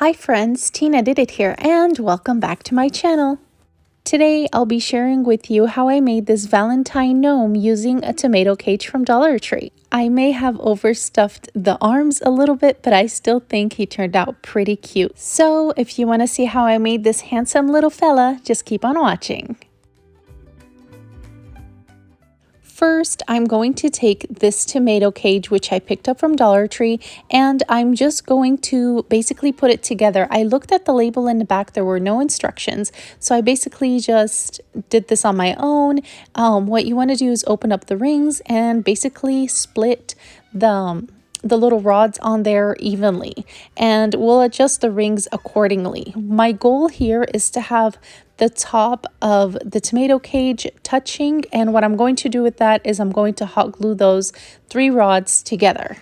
Hi friends, Tina Did It here and welcome back to my channel. Today I'll be sharing with you how I made this Valentine gnome using a tomato cage from Dollar Tree. I may have overstuffed the arms a little bit, but I still think he turned out pretty cute. So if you want to see how I made this handsome little fella, just keep on watching. First, I'm going to take this tomato cage, which I picked up from Dollar Tree, and I'm just going to basically put it together. I looked at the label in the back, there were no instructions, so I basically just did this on my own. What you want to do is open up the rings and basically split the little rods on there evenly, and we'll adjust the rings accordingly. My goal here is to have the top of the tomato cage touching, and what I'm going to do with that is I'm going to hot glue those 3 rods together.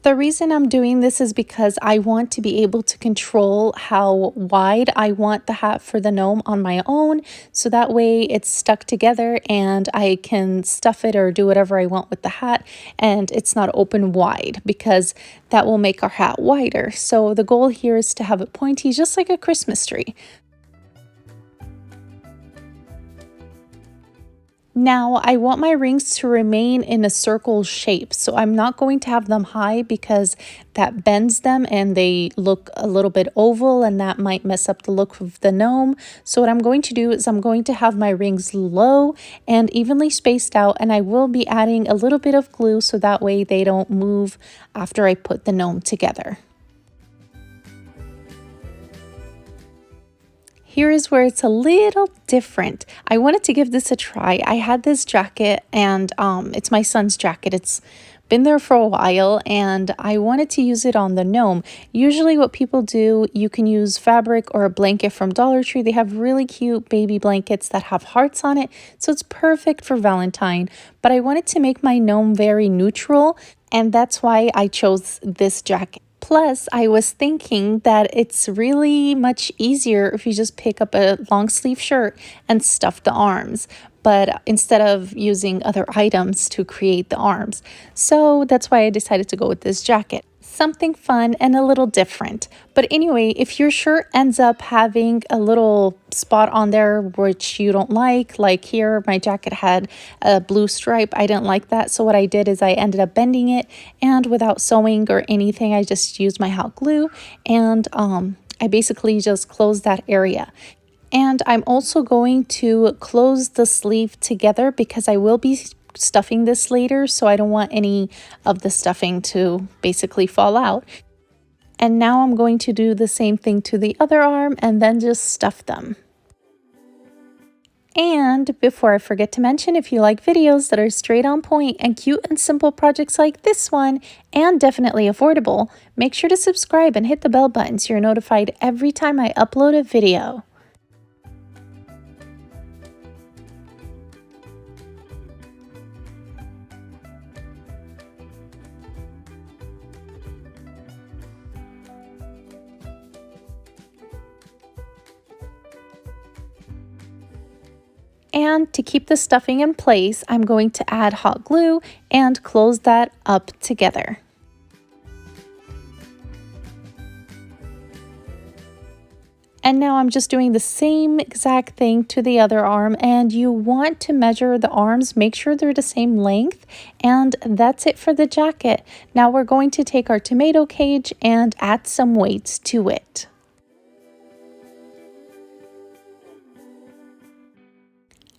The reason I'm doing this is because I want to be able to control how wide I want the hat for the gnome on my own, so that way it's stuck together and I can stuff it or do whatever I want with the hat, and it's not open wide because that will make our hat wider. So the goal here is to have it pointy, just like a Christmas tree. Now, I want my rings to remain in a circle shape, so I'm not going to have them high because that bends them and they look a little bit oval and that might mess up the look of the gnome. So what I'm going to do is I'm going to have my rings low and evenly spaced out, and I will be adding a little bit of glue so that way they don't move after I put the gnome together. Here is where it's a little different. I wanted to give this a try. I had this jacket and it's my son's jacket. It's been there for a while and I wanted to use it on the gnome. Usually what people do, you can use fabric or a blanket from Dollar Tree. They have really cute baby blankets that have hearts on it, so it's perfect for Valentine. But I wanted to make my gnome very neutral, and that's why I chose this jacket. Plus, I was thinking that it's really much easier if you just pick up a long sleeve shirt and stuff the arms, but instead of using other items to create the arms. So that's why I decided to go with this jacket. Something fun and a little different. But anyway, if your shirt ends up having a little spot on there which you don't like here, my jacket had a blue stripe. I didn't like that, so what I did is I ended up bending it, and without sewing or anything, I just used my hot glue and I basically just closed that area. And I'm also going to close the sleeve together because I will be stuffing this later, so I don't want any of the stuffing to basically fall out. And now I'm going to do the same thing to the other arm and then just stuff them. And before I forget to mention, if you like videos that are straight on point and cute and simple projects like this one, and definitely affordable, make sure to subscribe and hit the bell button so you're notified every time I upload a video. And to keep the stuffing in place, I'm going to add hot glue and close that up together. And now I'm just doing the same exact thing to the other arm, and you want to measure the arms, make sure they're the same length, and that's it for the jacket. Now we're going to take our tomato cage and add some weights to it.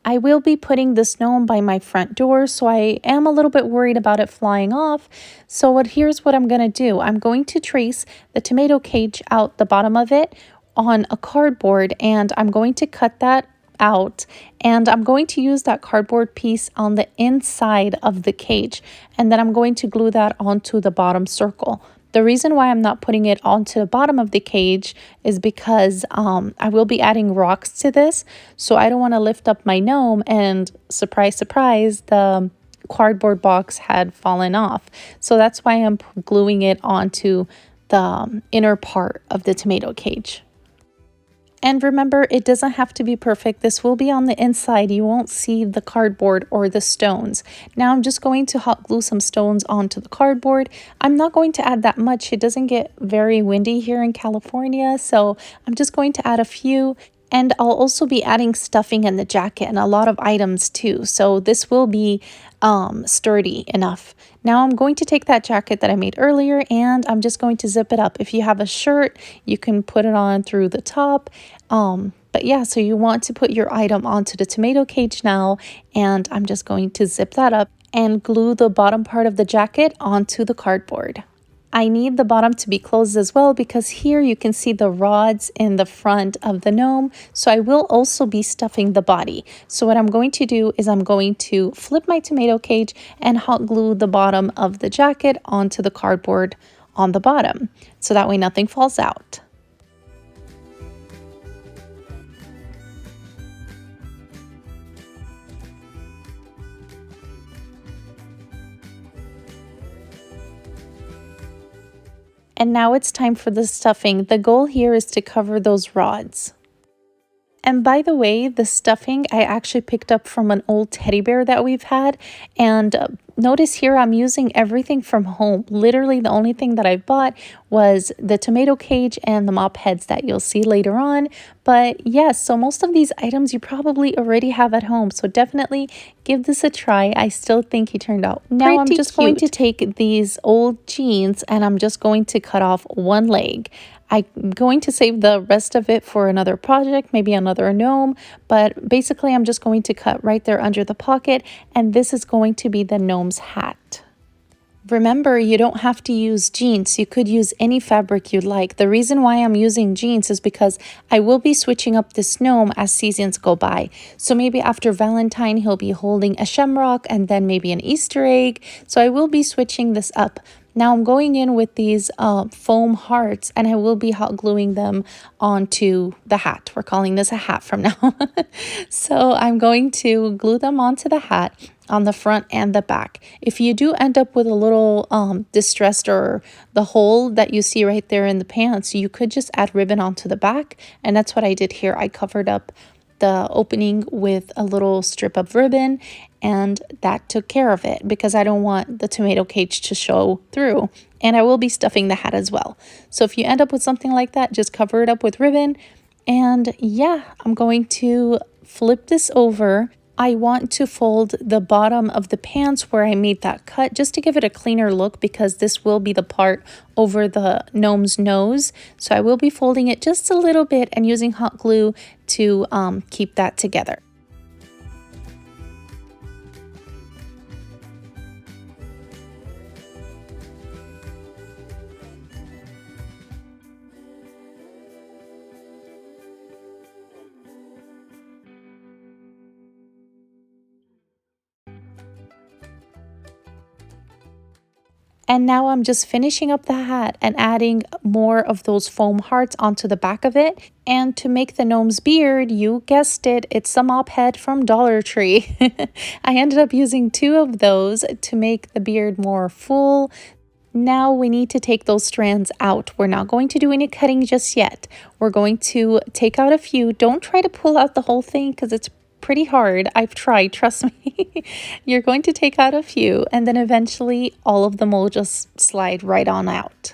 I will be putting this gnome by my front door, so I am a little bit worried about it flying off. So here's what I'm going to do. I'm going to trace the tomato cage out the bottom of it on a cardboard, and I'm going to cut that out, and I'm going to use that cardboard piece on the inside of the cage, and then I'm going to glue that onto the bottom circle. The reason why I'm not putting it onto the bottom of the cage is because I will be adding rocks to this, so I don't want to lift up my gnome and surprise, surprise, the cardboard box had fallen off. So that's why I'm gluing it onto the inner part of the tomato cage. And remember, it doesn't have to be perfect. This will be on the inside. You won't see the cardboard or the stones. Now I'm just going to hot glue some stones onto the cardboard. I'm not going to add that much. It doesn't get very windy here in California, so I'm just going to add a few. And I'll also be adding stuffing in the jacket and a lot of items too. So this will be sturdy enough. Now I'm going to take that jacket that I made earlier and I'm just going to zip it up. If you have a shirt, you can put it on through the top. But yeah, so you want to put your item onto the tomato cage now, and I'm just going to zip that up and glue the bottom part of the jacket onto the cardboard. I need the bottom to be closed as well because here you can see the rods in the front of the gnome. So I will also be stuffing the body. So what I'm going to do is I'm going to flip my tomato cage and hot glue the bottom of the jacket onto the cardboard on the bottom. So that way nothing falls out. And now it's time for the stuffing. The goal here is to cover those rods. And by the way, the stuffing I actually picked up from an old teddy bear that we've had. And notice here I'm using everything from home. Literally the only thing that I bought was the tomato cage and the mop heads that you'll see later on. But yes, so most of these items you probably already have at home. So definitely give this a try. I still think he turned out now I'm just going to take these old jeans and I'm just going to cut off one leg. I'm going to save the rest of it for another project, maybe another gnome, but basically I'm just going to cut right there under the pocket, and this is going to be the gnome's hat. Remember, you don't have to use jeans. You could use any fabric you'd like. The reason why I'm using jeans is because I will be switching up this gnome as seasons go by. So maybe after Valentine, he'll be holding a shamrock and then maybe an Easter egg. So I will be switching this up. Now I'm going in with these foam hearts and I will be hot gluing them onto the hat. We're calling this a hat from now. So I'm going to glue them onto the hat on the front and the back. If you do end up with a little distressed or the hole that you see right there in the pants, you could just add ribbon onto the back. And that's what I did here. I covered up the opening with a little strip of ribbon, and that took care of it because I don't want the tomato cage to show through. And I will be stuffing the hat as well. So if you end up with something like that, just cover it up with ribbon. And yeah, I'm going to flip this over. I want to fold the bottom of the pants where I made that cut just to give it a cleaner look because this will be the part over the gnome's nose. So I will be folding it just a little bit and using hot glue to keep that together. And now I'm just finishing up the hat and adding more of those foam hearts onto the back of it. And to make the gnome's beard, you guessed it, it's a mop head from Dollar Tree. I ended up using 2 of those to make the beard more full. Now we need to take those strands out. We're not going to do any cutting just yet. We're going to take out a few. Don't try to pull out the whole thing because it's pretty hard. I've tried, trust me. You're going to take out a few and then eventually all of them will just slide right on out.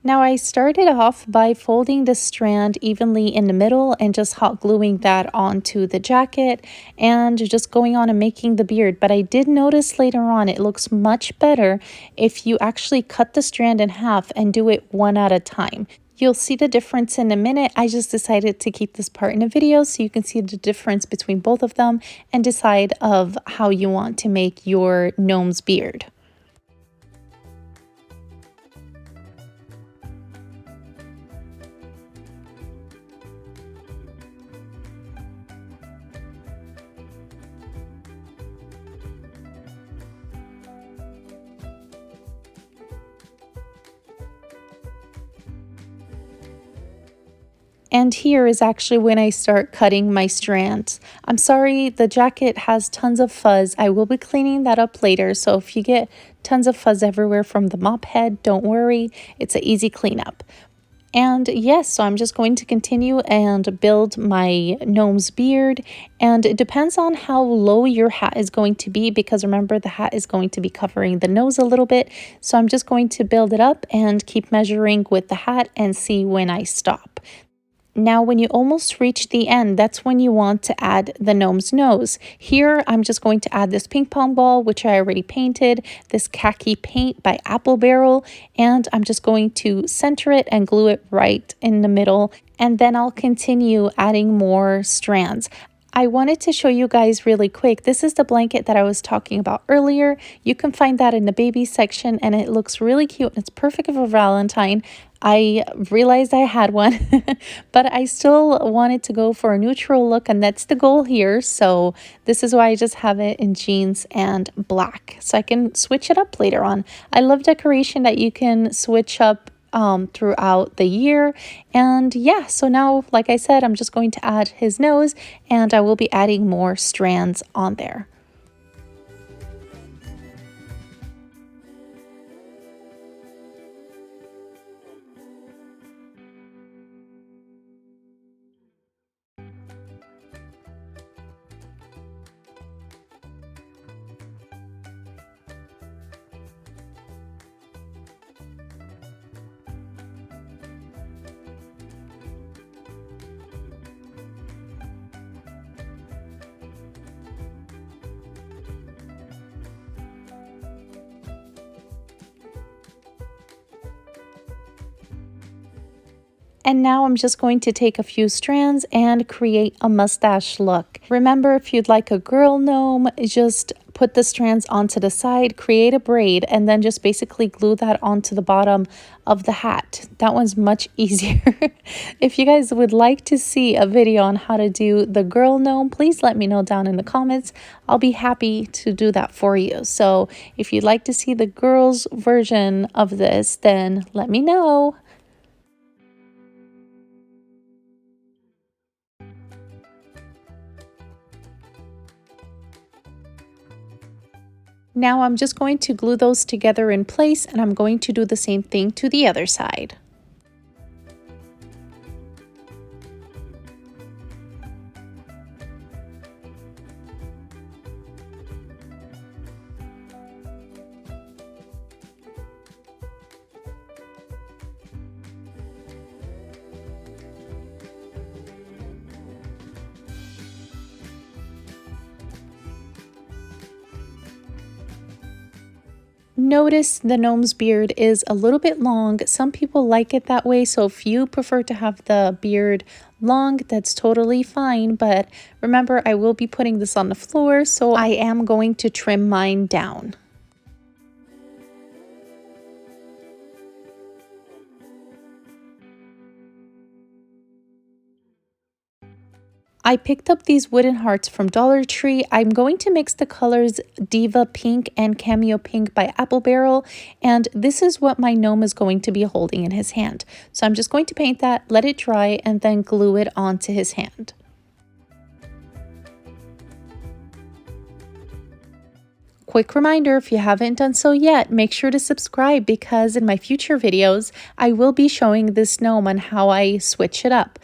Now I started off by folding the strand evenly in the middle and just hot gluing that onto the jacket and just going on and making the beard. But I did notice later on it looks much better if you actually cut the strand in half and do it one at a time. You'll see the difference in a minute. I just decided to keep this part in a video so you can see the difference between both of them and decide of how you want to make your gnome's beard. And here is actually when I start cutting my strands. I'm sorry, the jacket has tons of fuzz. I will be cleaning that up later, so if you get tons of fuzz everywhere from the mop head, don't worry, it's an easy cleanup. And yes, so I'm just going to continue and build my gnome's beard. And it depends on how low your hat is going to be, because remember, the hat is going to be covering the nose a little bit. So I'm just going to build it up and keep measuring with the hat and see when I stop. Now, when you almost reach the end, that's when you want to add the gnome's nose. Here, I'm just going to add this ping pong ball, which I already painted, this khaki paint by Apple Barrel, and I'm just going to center it and glue it right in the middle, and then I'll continue adding more strands. I wanted to show you guys really quick. This is the blanket that I was talking about earlier. You can find that in the baby section, and it looks really cute. It's perfect for Valentine. I realized I had one, but I still wanted to go for a neutral look, and that's the goal here. So this is why I just have it in jeans and black, so I can switch it up later on. I love decoration that you can switch up throughout the year. And yeah, so now, like I said, I'm just going to add his nose, and I will be adding more strands on there. And now I'm just going to take a few strands and create a mustache look. Remember, if you'd like a girl gnome, just put the strands onto the side, create a braid, and then just basically glue that onto the bottom of the hat. That one's much easier. If you guys would like to see a video on how to do the girl gnome, please let me know down in the comments. I'll be happy to do that for you. So if you'd like to see the girls version of this, then let me know. Now I'm just going to glue those together in place, and I'm going to do the same thing to the other side. Notice the gnome's beard is a little bit long. Some people like it that way, so if you prefer to have the beard long, that's totally fine. But remember, I will be putting this on the floor, so I am going to trim mine down. I picked up these wooden hearts from Dollar Tree. I'm going to mix the colors Diva Pink and Cameo Pink by Apple Barrel, and this is what my gnome is going to be holding in his hand. So I'm just going to paint that, let it dry, and then glue it onto his hand. Quick reminder, if you haven't done so yet, make sure to subscribe, because in my future videos, I will be showing this gnome on how I switch it up.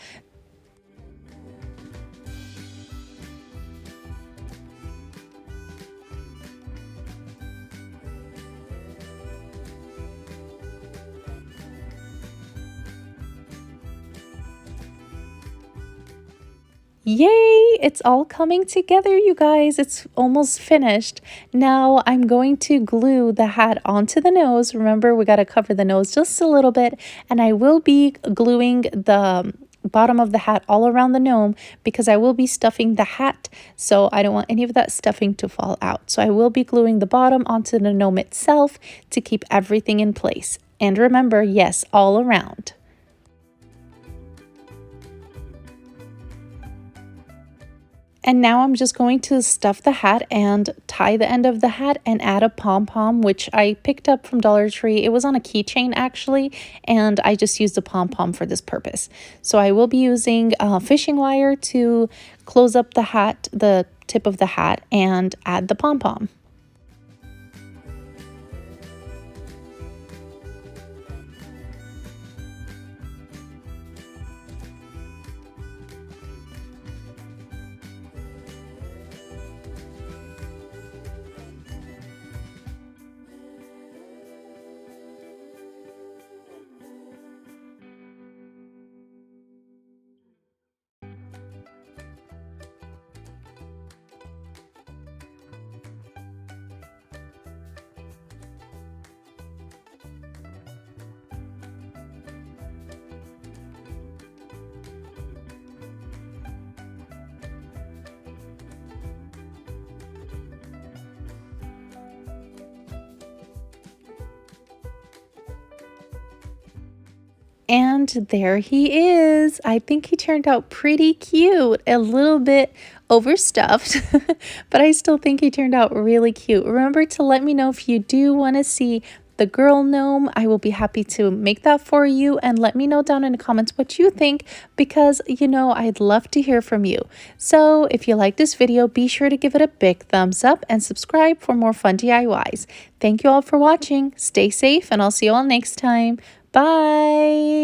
Yay! It's all coming together, you guys. It's almost finished. Now I'm going to glue the hat onto the nose. Remember, we got to cover the nose just a little bit, and I will be gluing the bottom of the hat all around the gnome, because I will be stuffing the hat, so I don't want any of that stuffing to fall out. So I will be gluing the bottom onto the gnome itself to keep everything in place. And remember, yes, all around. And now I'm just going to stuff the hat and tie the end of the hat and add a pom-pom, which I picked up from Dollar Tree. It was on a keychain actually, and I just used a pom-pom for this purpose. So I will be using fishing wire to close up the hat, the tip of the hat, and add the pom-pom. And there he is. I think he turned out pretty cute, a little bit overstuffed, but I still think he turned out really cute. Remember to let me know if you do want to see the girl gnome. I will be happy to make that for you, and let me know down in the comments what you think, because you know I'd love to hear from you. So if you like this video, be sure to give it a big thumbs up and subscribe for more fun DIYs. Thank you all for watching. Stay safe, and I'll see you all next time. Bye.